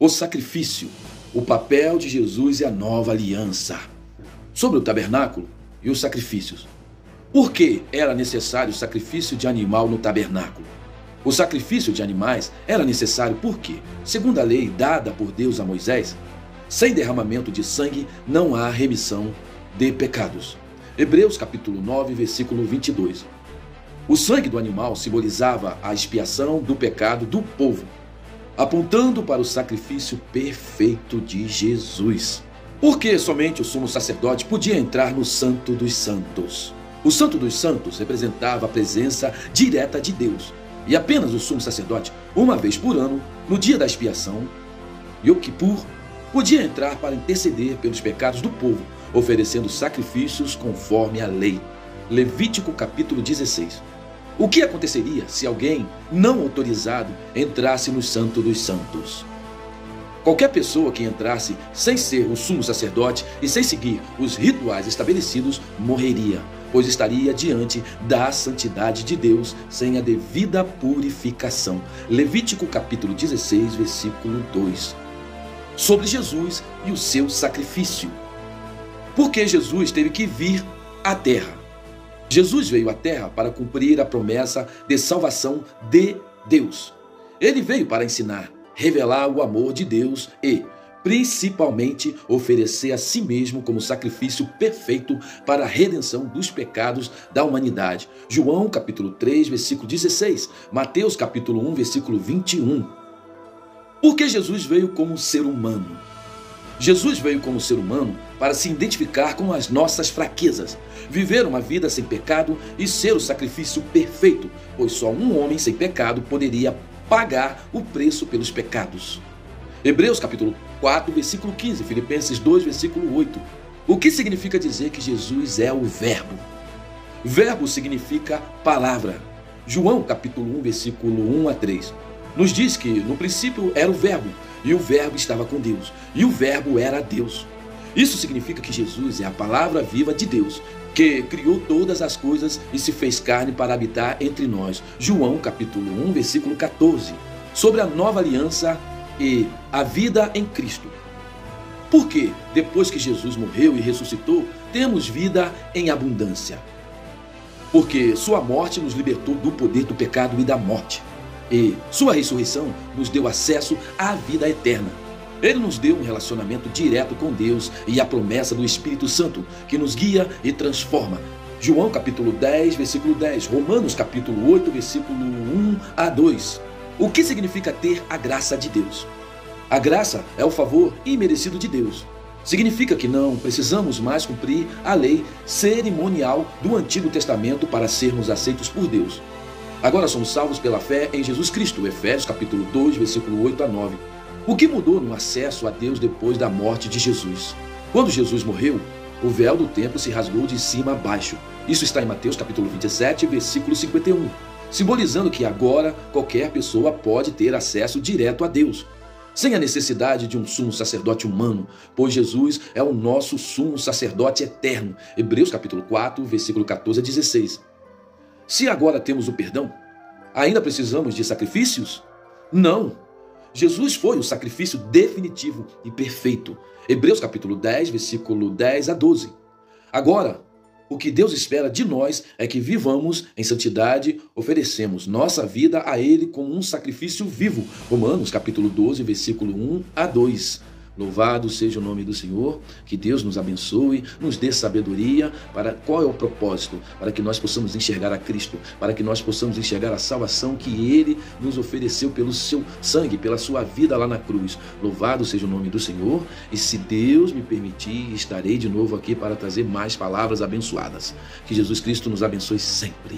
O sacrifício, o papel de Jesus e a nova aliança. Sobre o tabernáculo e os sacrifícios. Por que era necessário o sacrifício de animal no tabernáculo? O sacrifício de animais era necessário porque, segundo a lei dada por Deus a Moisés, sem derramamento de sangue não há remissão de pecados. Hebreus capítulo 9, versículo 22. O sangue do animal simbolizava a expiação do pecado do povo, apontando para o sacrifício perfeito de Jesus. Porque somente o sumo sacerdote podia entrar no Santo dos Santos. O Santo dos Santos representava a presença direta de Deus, e apenas o sumo sacerdote, uma vez por ano, no dia da expiação, Yom Kippur, podia entrar para interceder pelos pecados do povo, oferecendo sacrifícios conforme a lei. Levítico capítulo 16. O que aconteceria se alguém não autorizado entrasse no Santo dos Santos? Qualquer pessoa que entrasse sem ser o sumo sacerdote e sem seguir os rituais estabelecidos morreria, pois estaria diante da santidade de Deus sem a devida purificação. Levítico capítulo 16, versículo 2. Sobre Jesus e o seu sacrifício. Porque Jesus teve que vir à terra. Jesus veio à terra para cumprir a promessa de salvação de Deus. Ele veio para ensinar, revelar o amor de Deus e, principalmente, oferecer a si mesmo como sacrifício perfeito para a redenção dos pecados da humanidade. João capítulo 3, versículo 16, Mateus capítulo 1, versículo 21. Porque Jesus veio como ser humano. Jesus veio como ser humano para se identificar com as nossas fraquezas, viver uma vida sem pecado e ser o sacrifício perfeito, pois só um homem sem pecado poderia pagar o preço pelos pecados. Hebreus capítulo 4, versículo 15, Filipenses 2, versículo 8. O que significa dizer que Jesus é o Verbo? Verbo significa palavra. João capítulo 1, versículo 1 a 3. Nos diz que no princípio era o Verbo, e o Verbo estava com Deus, e o Verbo era Deus. Isso significa que Jesus é a palavra viva de Deus, que criou todas as coisas e se fez carne para habitar entre nós. João capítulo 1, versículo 14. Sobre a nova aliança e a vida em Cristo. Porque depois que Jesus morreu e ressuscitou, temos vida em abundância. Porque sua morte nos libertou do poder do pecado e da morte. E sua ressurreição nos deu acesso à vida eterna. Ele nos deu um relacionamento direto com Deus e a promessa do Espírito Santo, que nos guia e transforma. João capítulo 10, versículo 10, Romanos capítulo 8, versículo 1 a 2. O que significa ter a graça de Deus? A graça é o favor imerecido de Deus. Significa que não precisamos mais cumprir a lei cerimonial do Antigo Testamento para sermos aceitos por Deus. Agora somos salvos pela fé em Jesus Cristo. Efésios capítulo 2, versículo 8 a 9. O que mudou no acesso a Deus depois da morte de Jesus? Quando Jesus morreu, o véu do templo se rasgou de cima a baixo. Isso está em Mateus capítulo 27, versículo 51, simbolizando que agora qualquer pessoa pode ter acesso direto a Deus, sem a necessidade de um sumo sacerdote humano, pois Jesus é o nosso sumo sacerdote eterno. Hebreus capítulo 4, versículo 14 a 16. Se agora temos o perdão, ainda precisamos de sacrifícios? Não. Jesus foi o sacrifício definitivo e perfeito. Hebreus capítulo 10, versículo 10 a 12. Agora, o que Deus espera de nós é que vivamos em santidade, oferecemos nossa vida a Ele como um sacrifício vivo. Romanos capítulo 12, versículo 1 a 2. Louvado seja o nome do Senhor, que Deus nos abençoe, nos dê sabedoria para qual é o propósito, para que nós possamos enxergar a Cristo, para que nós possamos enxergar a salvação que Ele nos ofereceu pelo seu sangue, pela sua vida lá na cruz. Louvado seja o nome do Senhor, e se Deus me permitir, estarei de novo aqui para trazer mais palavras abençoadas. Que Jesus Cristo nos abençoe sempre.